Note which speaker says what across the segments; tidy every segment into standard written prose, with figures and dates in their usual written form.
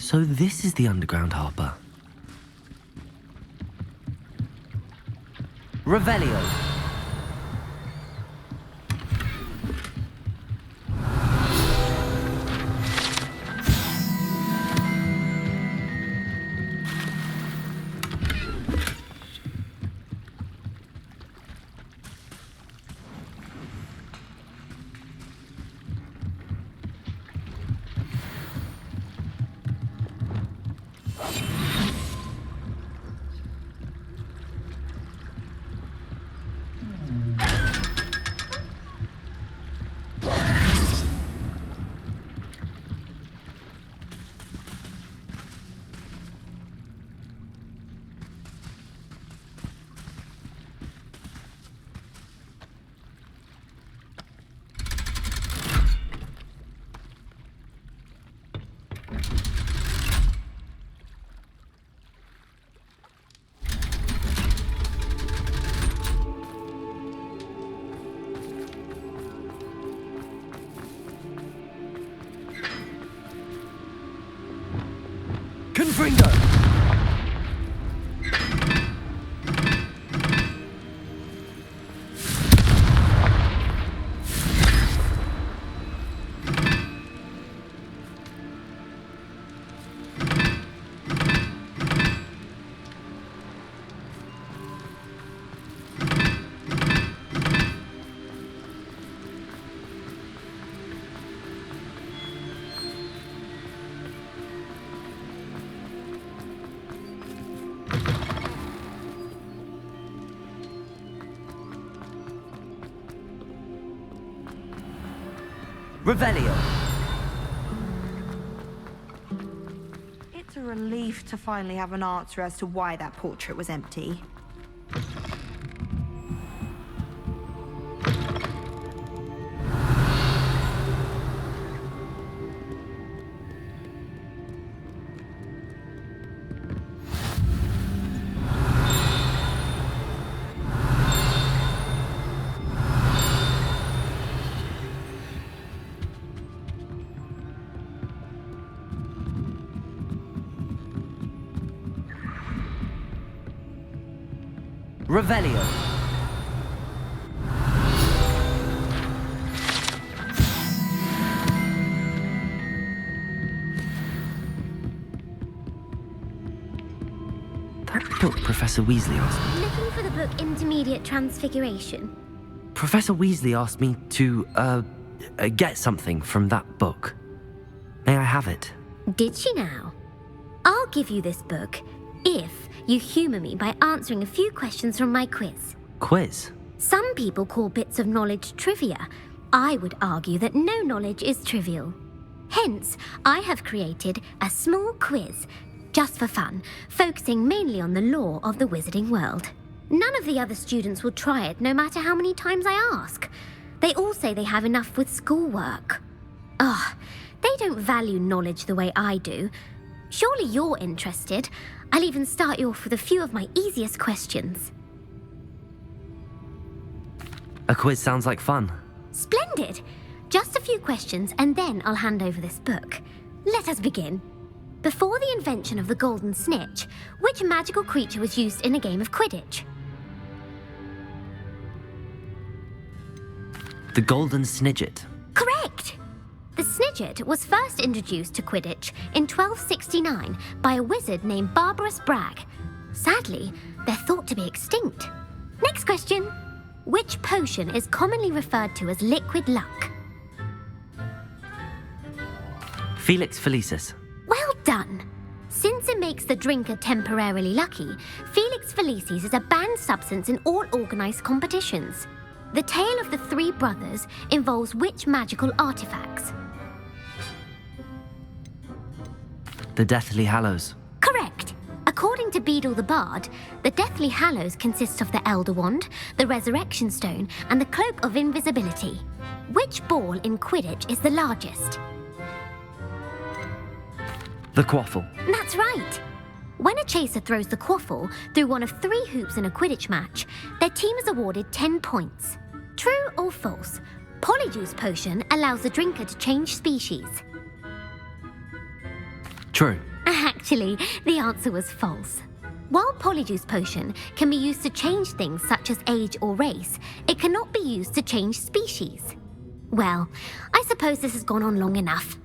Speaker 1: So this is the underground harbour. Revelio. Confringo! Revelio.
Speaker 2: It's a relief to finally have an answer as to why that portrait was empty.
Speaker 1: Revelio. That book Professor Weasley asked me.
Speaker 3: Looking for the book Intermediate Transfiguration.
Speaker 1: Professor Weasley asked me to, get something from that book. May I have it?
Speaker 3: Did she now? I'll give you this book if you humour me by answering a few questions from my quiz.
Speaker 1: Quiz?
Speaker 3: Some people call bits of knowledge trivia. I would argue that no knowledge is trivial. Hence, I have created a small quiz, just for fun, focusing mainly on the lore of the wizarding world. None of the other students will try it, no matter how many times I ask. They all say they have enough with schoolwork. Ugh, they don't value knowledge the way I do. Surely you're interested. I'll even start you off with a few of my easiest questions.
Speaker 1: A quiz sounds like fun.
Speaker 3: Splendid! Just a few questions and then I'll hand over this book. Let us begin. Before the invention of the golden snitch, which magical creature was used in a game of Quidditch?
Speaker 1: The Golden Snidget.
Speaker 3: Correct! The Snidget was first introduced to Quidditch in 1269 by a wizard named Barbarous Bragg. Sadly, they're thought to be extinct. Next question. Which potion is commonly referred to as liquid luck?
Speaker 1: Felix Felicis.
Speaker 3: Well done! Since it makes the drinker temporarily lucky, Felix Felicis is a banned substance in all organised competitions. The tale of the three brothers involves which magical artifacts?
Speaker 1: The Deathly Hallows.
Speaker 3: Correct! According to Beedle the Bard, the Deathly Hallows consists of the Elder Wand, the Resurrection Stone, and the Cloak of Invisibility. Which ball in Quidditch is the largest?
Speaker 1: The Quaffle.
Speaker 3: That's right! When a chaser throws the quaffle through one of 3 hoops in a Quidditch match, their team is awarded 10 points. True or false? Polyjuice Potion allows the drinker to change species.
Speaker 1: True.
Speaker 3: Actually, the answer was false. While Polyjuice Potion can be used to change things such as age or race, it cannot be used to change species. Well, I suppose this has gone on long enough.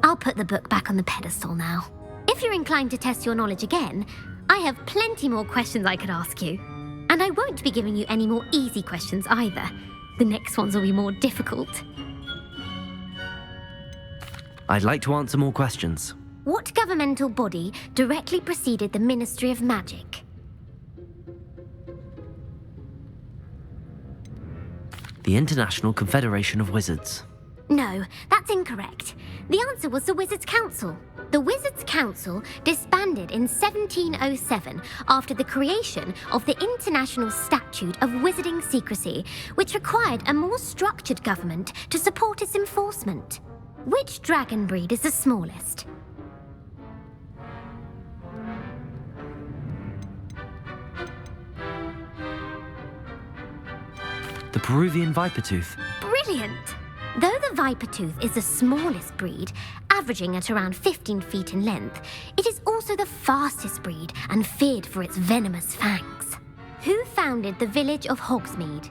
Speaker 3: I'll put the book back on the pedestal now. If you're inclined to test your knowledge again, I have plenty more questions I could ask you. And I won't be giving you any more easy questions either. The next ones will be more difficult.
Speaker 1: I'd like to answer more questions.
Speaker 3: What governmental body directly preceded the Ministry of Magic?
Speaker 1: The International Confederation of Wizards.
Speaker 3: No, that's incorrect. The answer was the Wizards' Council. The Wizards' Council disbanded in 1707 after the creation of the International Statute of Wizarding Secrecy, which required a more structured government to support its enforcement. Which dragon breed is the smallest?
Speaker 1: The Peruvian Vipertooth.
Speaker 3: Brilliant! Though the Vipertooth is the smallest breed, averaging at around 15 feet in length, it is also the fastest breed and feared for its venomous fangs. Who founded the village of Hogsmeade?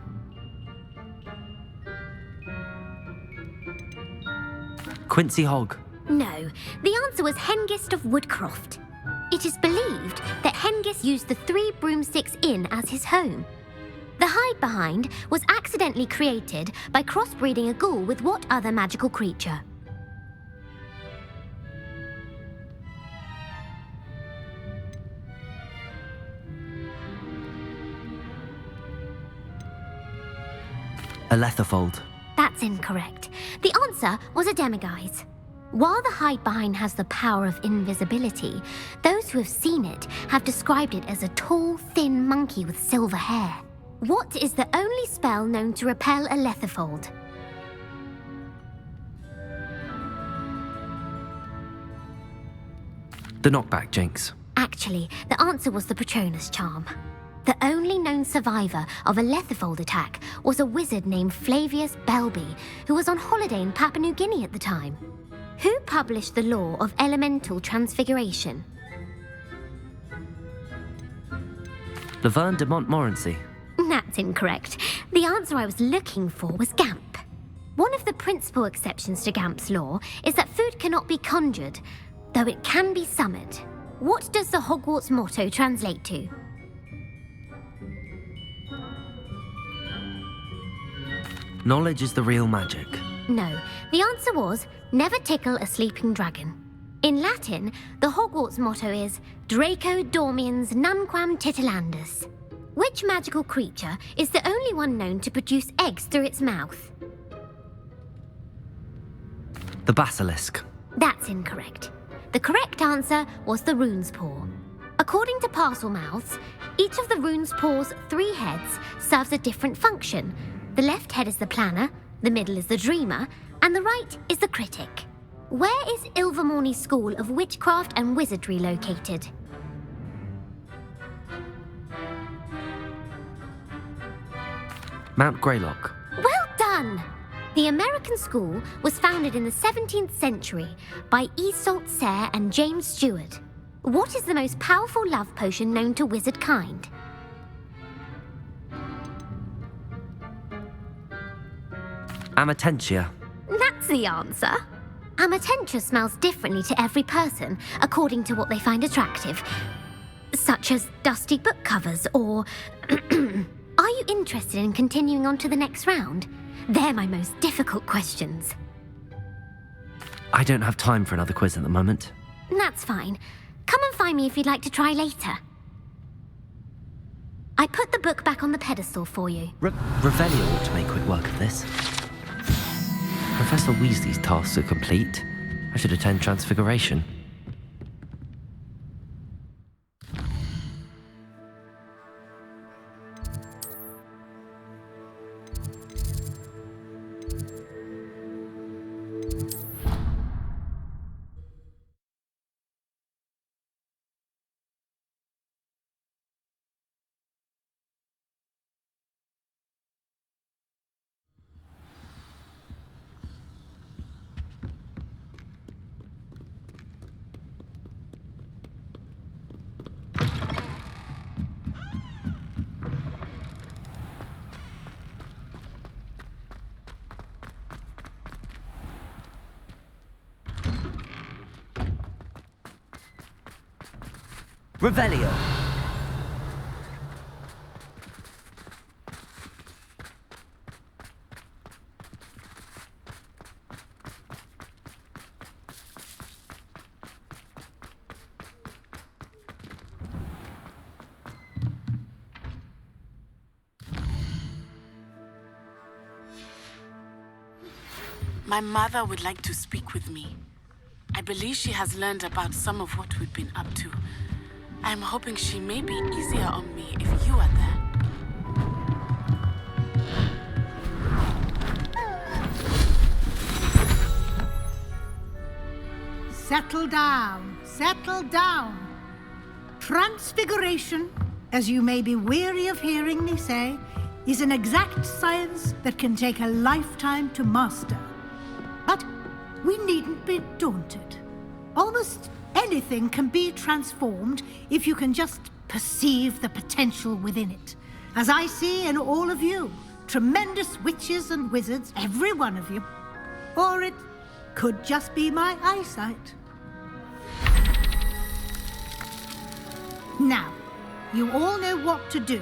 Speaker 1: Quincy Hogg.
Speaker 3: No, the answer was Hengist of Woodcroft. It is believed that Hengist used the Three Broomsticks Inn as his home. The hide-behind was accidentally created by crossbreeding a ghoul with what other magical creature?
Speaker 1: A Letherfold.
Speaker 3: That's incorrect. The answer was a Demiguise. While the hide-behind has the power of invisibility, those who have seen it have described it as a tall, thin monkey with silver hair. What is the only spell known to repel a Letherfold?
Speaker 1: The Knockback Jinx.
Speaker 3: Actually, the answer was the Patronus Charm. The only known survivor of a Letherfold attack was a wizard named Flavius Belby, who was on holiday in Papua New Guinea at the time. Who published the law of elemental transfiguration?
Speaker 1: Laverne de Montmorency.
Speaker 3: That's incorrect. The answer I was looking for was Gamp. One of the principal exceptions to Gamp's law is that food cannot be conjured, though it can be summoned. What does the Hogwarts motto translate to?
Speaker 1: Knowledge is the real magic.
Speaker 3: No, the answer was never tickle a sleeping dragon. In Latin, the Hogwarts motto is Draco dormiens nunquam titilandus. Which magical creature is the only one known to produce eggs through its mouth?
Speaker 1: The Basilisk.
Speaker 3: That's incorrect. The correct answer was the rune's paw. According to Parselmouths, each of the rune's paw's 3 heads serves a different function. The left head is the planner, the middle is the dreamer, and the right is the critic. Where is Ilvermorny School of Witchcraft and Wizardry located?
Speaker 1: Mount Greylock.
Speaker 3: Well done! The American school was founded in the 17th century by Iseult Sayre and James Stewart. What is the most powerful love potion known to wizard kind?
Speaker 1: Amatentia.
Speaker 3: That's the answer. Amatentia smells differently to every person according to what they find attractive, such as dusty book covers or... Are you interested in continuing on to the next round? They're my most difficult questions.
Speaker 1: I don't have time for another quiz at the moment.
Speaker 3: That's fine. Come and find me if you'd like to try later. I put the book back on the pedestal for you.
Speaker 1: Revelio ought to make quick work of this. Professor Weasley's tasks are complete. I should attend Transfiguration. Revelio!
Speaker 4: My mother would like to speak with me. I believe she has learned about some of what we've been up to. I am hoping she may be easier on me if you are there.
Speaker 5: Settle down, settle down. Transfiguration, as you may be weary of hearing me say, is an exact science that can take a lifetime to master. But we needn't be daunted. Almost anything can be transformed if you can just perceive the potential within it. As I see in all of you, tremendous witches and wizards, every one of you. Or it could just be my eyesight. Now, you all know what to do.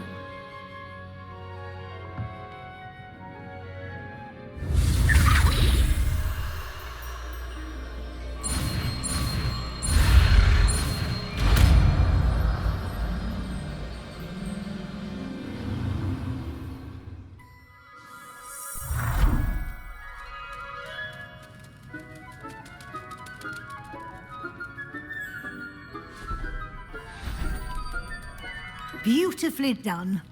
Speaker 5: Beautifully done.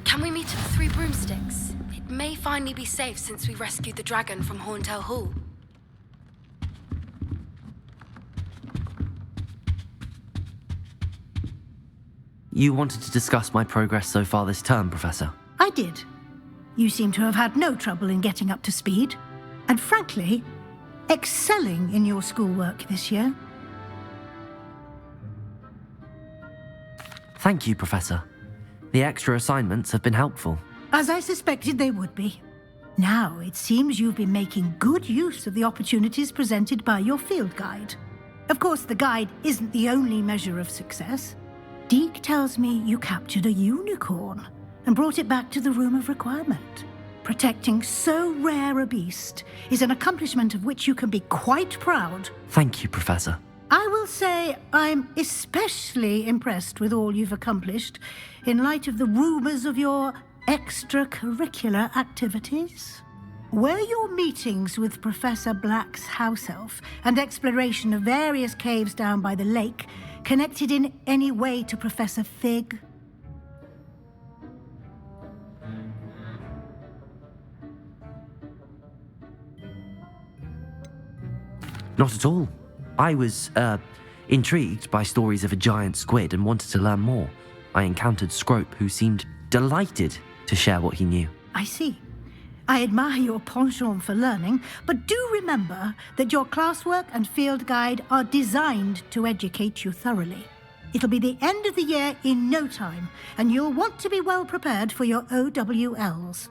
Speaker 6: Can we meet at the Three Broomsticks? It may finally be safe since we rescued the dragon from Horntail Hall.
Speaker 1: You wanted to discuss my progress so far this term, Professor?
Speaker 5: I did. You seem to have had no trouble in getting up to speed. And frankly, excelling in your schoolwork this year.
Speaker 1: Thank you, Professor. The extra assignments have been helpful.
Speaker 5: As I suspected they would be. Now, it seems you've been making good use of the opportunities presented by your field guide. Of course, the guide isn't the only measure of success. Deke tells me you captured a unicorn and brought it back to the Room of Requirement. Protecting so rare a beast is an accomplishment of which you can be quite proud.
Speaker 1: Thank you, Professor.
Speaker 5: I will say I'm especially impressed with all you've accomplished in light of the rumors of your extracurricular activities. Were your meetings with Professor Black's house elf and exploration of various caves down by the lake connected in any way to Professor Fig?
Speaker 1: Not at all. I was, intrigued by stories of a giant squid and wanted to learn more. I encountered Scrope, who seemed delighted to share what he knew.
Speaker 5: I see. I admire your penchant for learning, but do remember that your classwork and field guide are designed to educate you thoroughly. It'll be the end of the year in no time, and you'll want to be well prepared for your OWLs.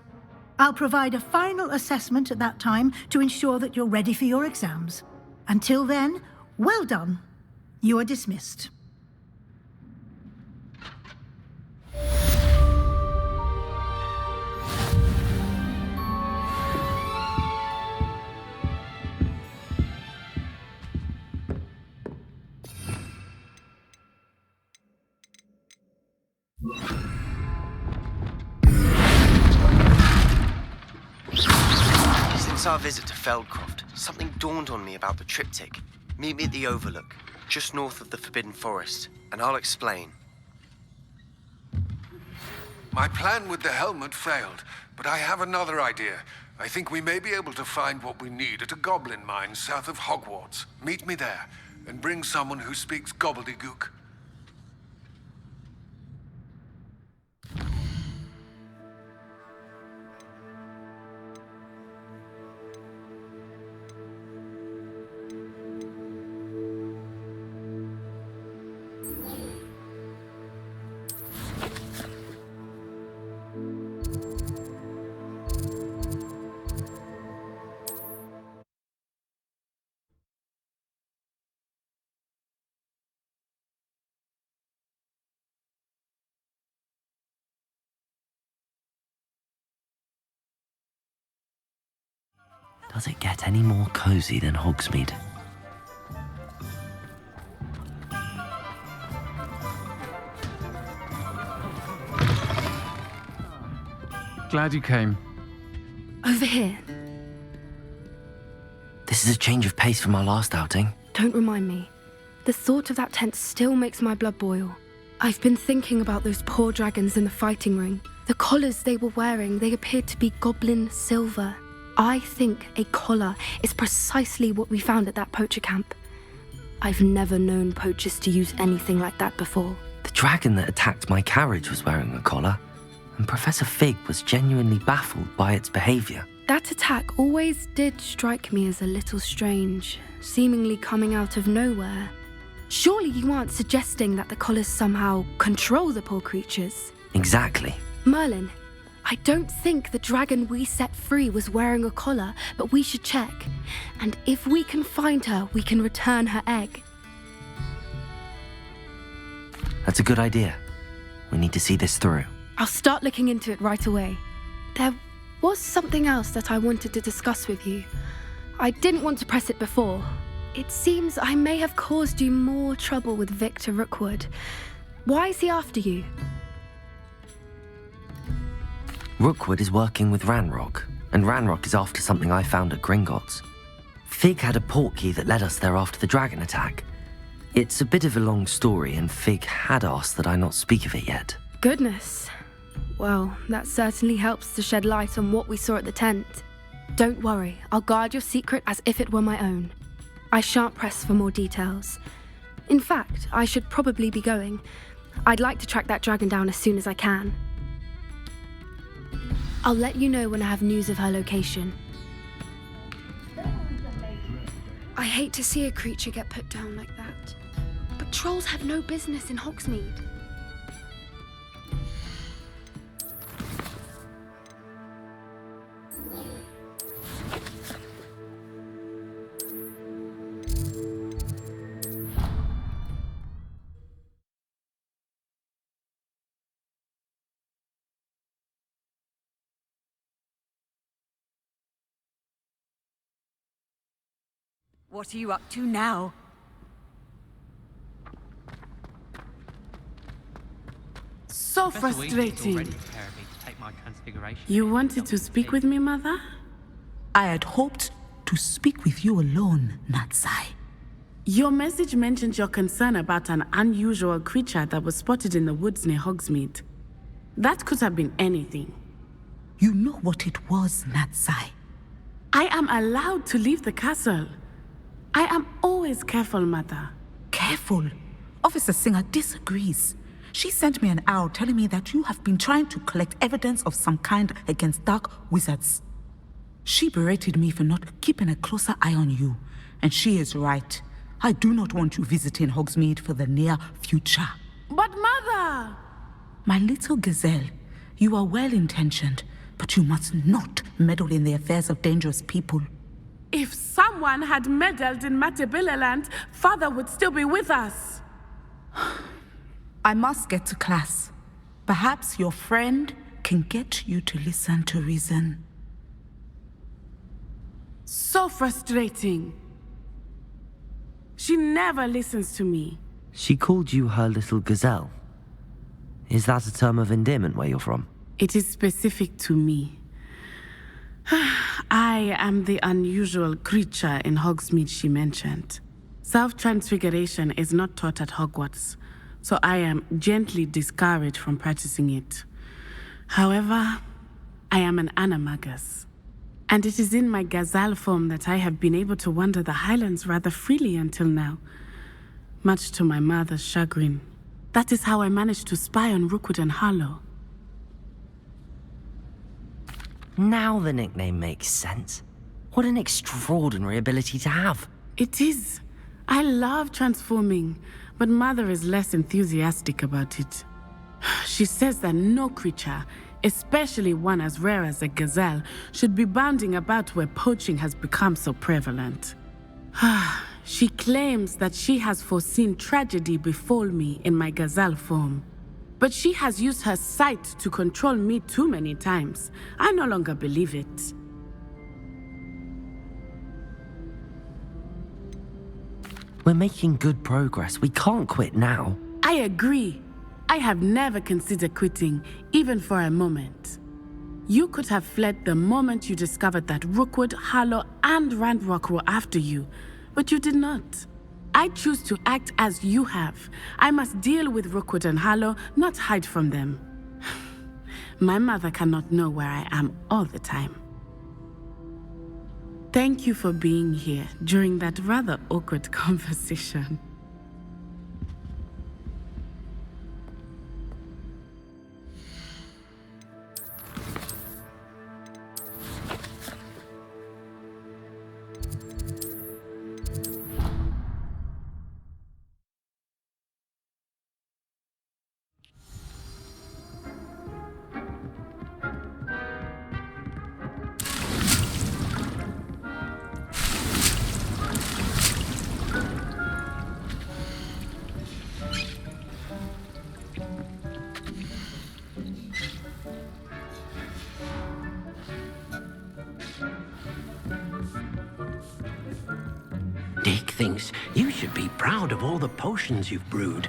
Speaker 5: I'll provide a final assessment at that time to ensure that you're ready for your exams. Until then, well done. You are dismissed.
Speaker 7: Since our visit to Feldcroft, something dawned on me about the triptych. Meet me at the Overlook, just north of the Forbidden Forest, and I'll explain.
Speaker 8: My plan with the helmet failed, but I have another idea. I think we may be able to find what we need at a goblin mine south of Hogwarts. Meet me there, and bring someone who speaks gobbledygook.
Speaker 1: Does it get any more cozy than Hogsmeade?
Speaker 9: Glad you came.
Speaker 6: Over here.
Speaker 1: This is a change of pace from our last outing.
Speaker 6: Don't remind me. The thought of that tent still makes my blood boil. I've been thinking about those poor dragons in the fighting ring. The collars they were wearing, they appeared to be goblin silver. I think a collar is precisely what we found at that poacher camp. I've never known poachers to use anything like that before.
Speaker 1: The dragon that attacked my carriage was wearing a collar, and Professor Fig was genuinely baffled by its behavior.
Speaker 6: That attack always did strike me as a little strange, seemingly coming out of nowhere. Surely you aren't suggesting that the collars somehow control the poor creatures?
Speaker 1: Exactly.
Speaker 6: Merlin, I don't think the dragon we set free was wearing a collar, but we should check. And if we can find her, we can return her egg.
Speaker 1: That's a good idea. We need to see this through.
Speaker 6: I'll start looking into it right away. There was something else that I wanted to discuss with you. I didn't want to press it before. It seems I may have caused you more trouble with Victor Rookwood. Why is he after you?
Speaker 1: Rookwood is working with Ranrock, and Ranrock is after something I found at Gringotts. Fig had a portkey that led us there after the dragon attack. It's a bit of a long story, and Fig had asked that I not speak of it yet.
Speaker 6: Goodness. Well, that certainly helps to shed light on what we saw at the tent. Don't worry, I'll guard your secret as if it were my own. I shan't press for more details. In fact, I should probably be going. I'd like to track that dragon down as soon as I can. I'll let you know when I have news of her location. I hate to see a creature get put down like that. But trolls have no business in Hogsmeade.
Speaker 10: What are you up to now?
Speaker 11: So frustrating. You wanted to speak with me, Mother?
Speaker 10: I had hoped to speak with you alone, Natsai.
Speaker 11: Your message mentioned your concern about an unusual creature that was spotted in the woods near Hogsmeade. That could have been anything.
Speaker 10: You know what it was, Natsai.
Speaker 11: I am allowed to leave the castle. I am always careful, Mother.
Speaker 10: Careful? Officer Singer disagrees. She sent me an owl telling me that you have been trying to collect evidence of some kind against dark wizards. She berated me for not keeping a closer eye on you, and she is right. I do not want you visiting Hogsmeade for the near future.
Speaker 11: But Mother!
Speaker 10: My little gazelle, you are well-intentioned, but you must not meddle in the affairs of dangerous people.
Speaker 11: If someone had meddled in Matabeleland, Father would still be with us.
Speaker 10: I must get to class. Perhaps your friend can get you to listen to reason.
Speaker 11: So frustrating. She never listens to me.
Speaker 1: She called you her little gazelle. Is that a term of endearment where you're from?
Speaker 11: It is specific to me. I am the unusual creature in Hogsmeade she mentioned. Self-transfiguration is not taught at Hogwarts, so I am gently discouraged from practicing it. However, I am an animagus, and it is in my gazelle form that I have been able to wander the highlands rather freely until now, much to my mother's chagrin. That is how I managed to spy on Rookwood and Harlow.
Speaker 1: Now the nickname makes sense. What an extraordinary ability to have.
Speaker 11: It is. I love transforming, but Mother is less enthusiastic about it. She says that no creature, especially one as rare as a gazelle, should be bounding about where poaching has become so prevalent. She claims that she has foreseen tragedy befall me in my gazelle form. But she has used her sight to control me too many times. I no longer believe it.
Speaker 1: We're making good progress. We can't quit now.
Speaker 11: I agree. I have never considered quitting, even for a moment. You could have fled the moment you discovered that Rookwood, Harlow, and Randrock were after you, but you did not. I choose to act as you have. I must deal with Rookwood and Harlow, not hide from them. My mother cannot know where I am all the time. Thank you for being here during that rather awkward conversation.
Speaker 12: Dick thinks you should be proud of all the potions you've brewed.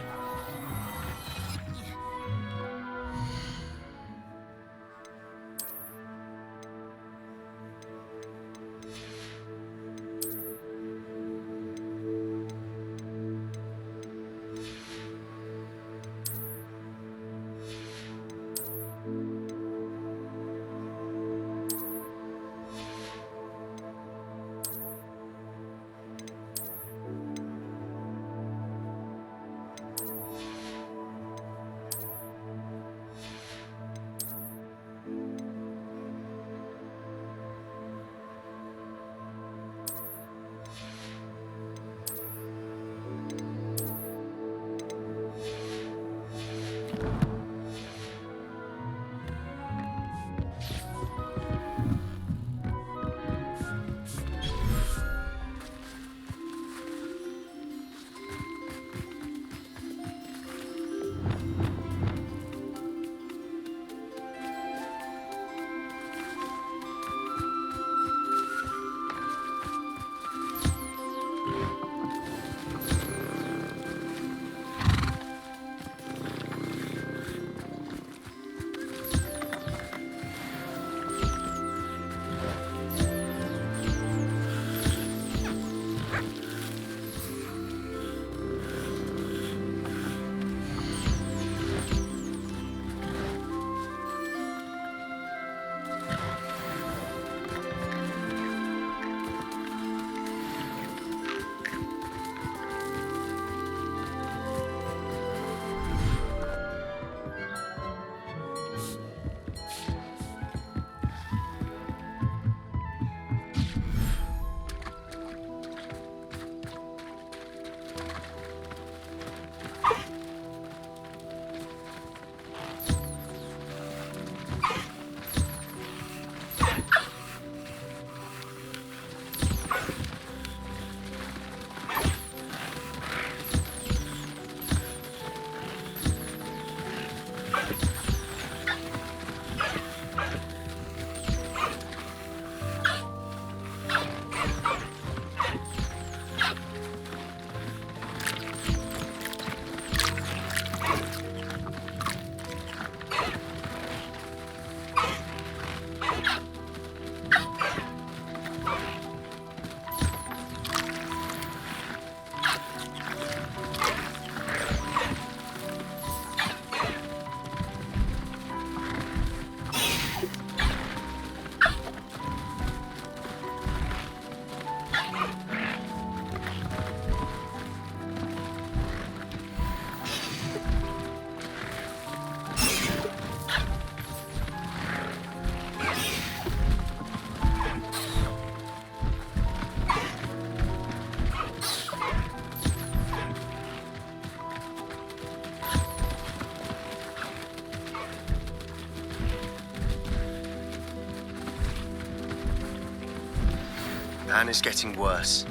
Speaker 7: Anne is getting worse.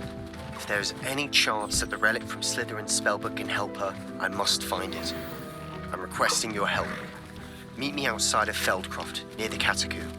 Speaker 7: If there is any chance that the relic from Slytherin's spellbook can help her, I must find it. I'm requesting your help. Meet me outside of Feldcroft, near the Catacomb.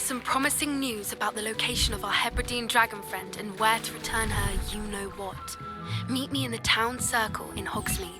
Speaker 6: some promising news about the location of our Hebridean dragon friend and where to return her you-know-what. Meet me in the town circle in Hogsmeade.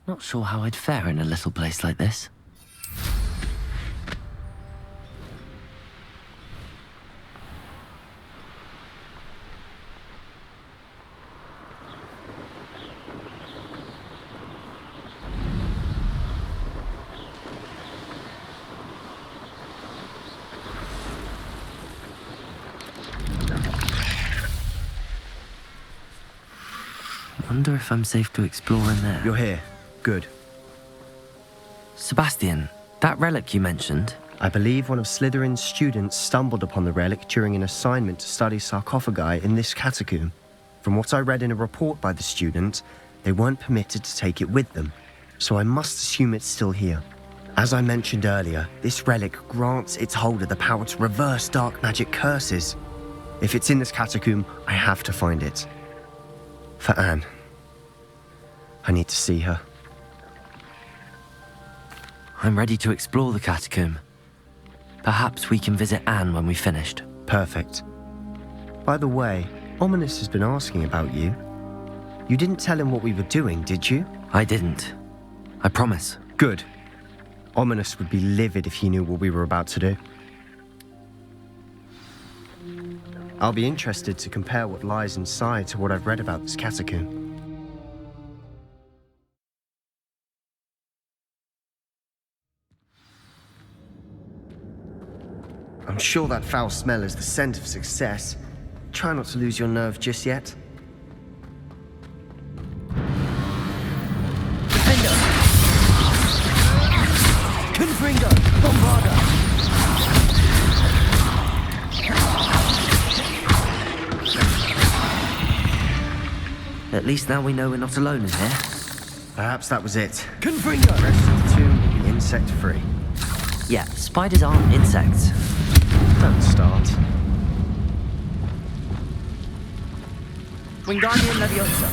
Speaker 1: Not sure how I'd fare in a little place like this. Wonder if I'm safe to explore in there.
Speaker 7: You're here. Good.
Speaker 1: Sebastian, that relic you mentioned.
Speaker 7: I believe one of Slytherin's students stumbled upon the relic during an assignment to study sarcophagi in this catacomb. From what I read in a report by the student, they weren't permitted to take it with them, so I must assume it's still here. As I mentioned earlier, this relic grants its holder the power to reverse dark magic curses. If it's in this catacomb, I have to find it. For Anne. I need to see her.
Speaker 1: I'm ready to explore the catacomb. Perhaps we can visit Anne when we've finished.
Speaker 7: Perfect. By the way, Ominous has been asking about you. You didn't tell him what we were doing, did you?
Speaker 1: I didn't. I promise.
Speaker 7: Good. Ominous would be livid if he knew what we were about to do. I'll be interested to compare what lies inside to what I've read about this catacomb. I'm sure that foul smell is the scent of success. Try not to lose your nerve just yet.
Speaker 1: Defender! Confringo! Bombarda! At least now we know we're not alone in here.
Speaker 7: Perhaps that was it.
Speaker 1: Confringo!
Speaker 7: The rest of the tomb will be insect-free.
Speaker 1: Yeah, spiders aren't insects.
Speaker 7: Don't start.
Speaker 1: Wingardium Leviosa.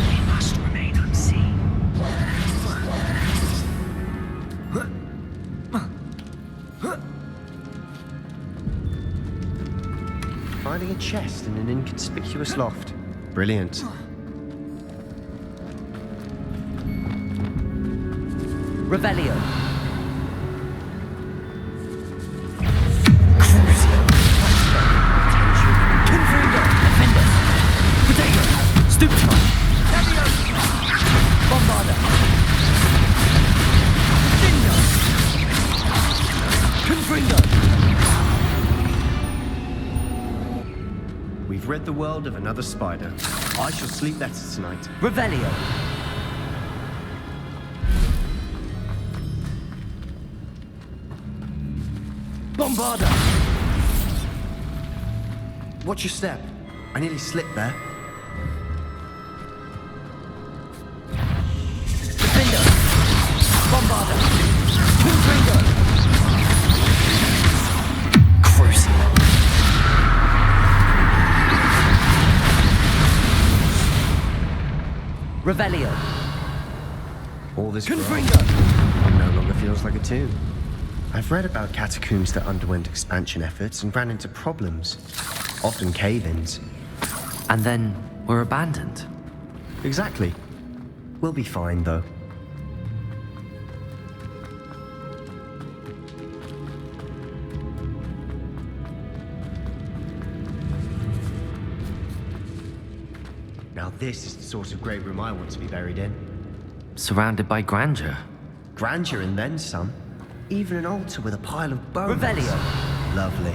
Speaker 7: They must remain unseen. Finding a chest in an inconspicuous loft. Brilliant.
Speaker 1: Revelio. Confringo. Defender. Potato. Stupefy. Bombarda. Dingo. Confringo.
Speaker 7: We've rid the world of another spider. I shall sleep better tonight.
Speaker 1: Revelio. Bombarda.
Speaker 7: Watch your step. I nearly slipped there.
Speaker 1: Defender. Bombarda. Confringo. Crucible. Revelio.
Speaker 7: All this
Speaker 1: Confringo.
Speaker 7: no longer feels like a tomb. I've read about catacombs that underwent expansion efforts and ran into problems, often cave-ins.
Speaker 1: And then were abandoned.
Speaker 7: Exactly. We'll be fine, though. Now this is the sort of great room I want to be buried in.
Speaker 1: Surrounded by grandeur.
Speaker 7: Grandeur and then some. Even an altar with a pile of bones.
Speaker 1: Revelio.
Speaker 7: Lovely.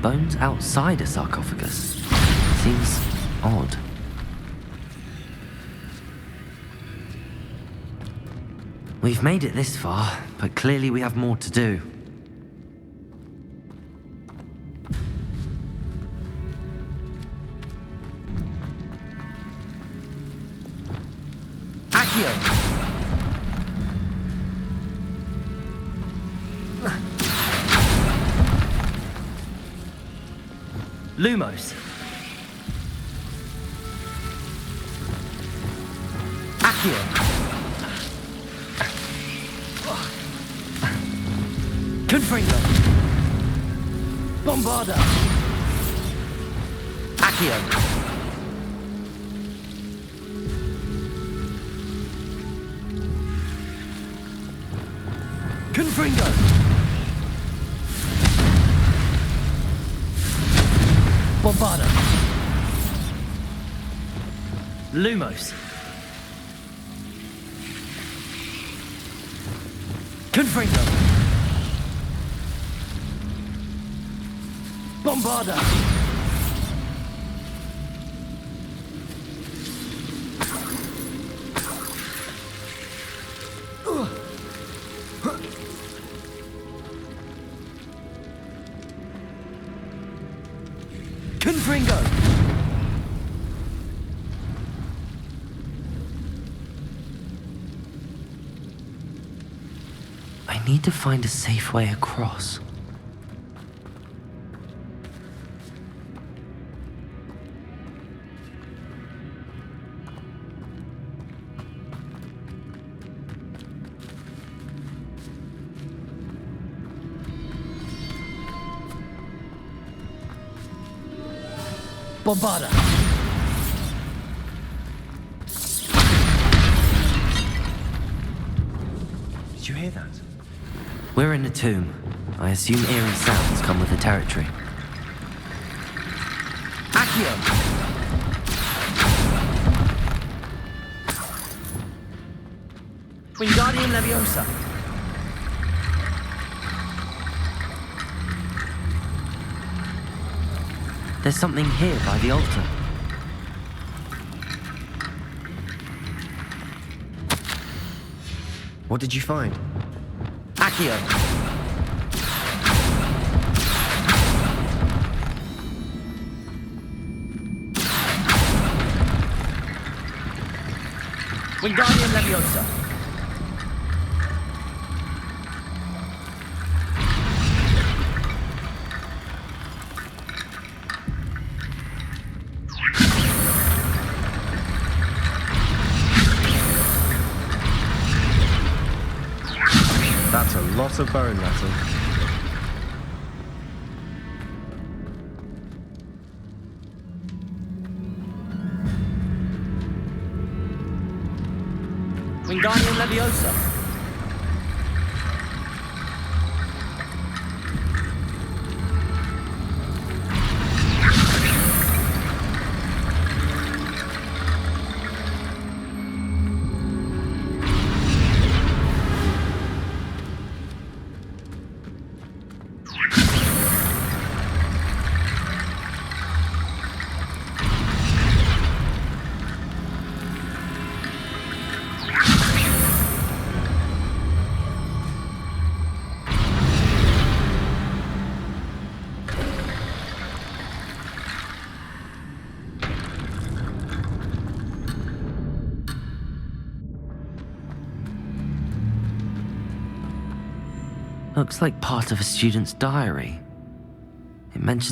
Speaker 1: Bones outside a sarcophagus. Seems odd. We've made it this far, but clearly we have more to do. Accio! Lumos. Accio. Confringo. Bombarda. Accio. Confringo. Bombarda. Lumos. Confringo. Bombarda. Confringo. I need to find a safe way across. Bombarda.
Speaker 7: Did you hear that?
Speaker 1: We're in a tomb. I assume eerie sounds come with the territory. Accio! Wingardium Leviosa. There's something here by the altar.
Speaker 7: What did you find?
Speaker 1: Accio.
Speaker 13: Wingardium Leviosa.
Speaker 14: That's a lot of bone metal.
Speaker 13: Wingardium Leviosa.
Speaker 1: Looks like part of a student's diary. It mentions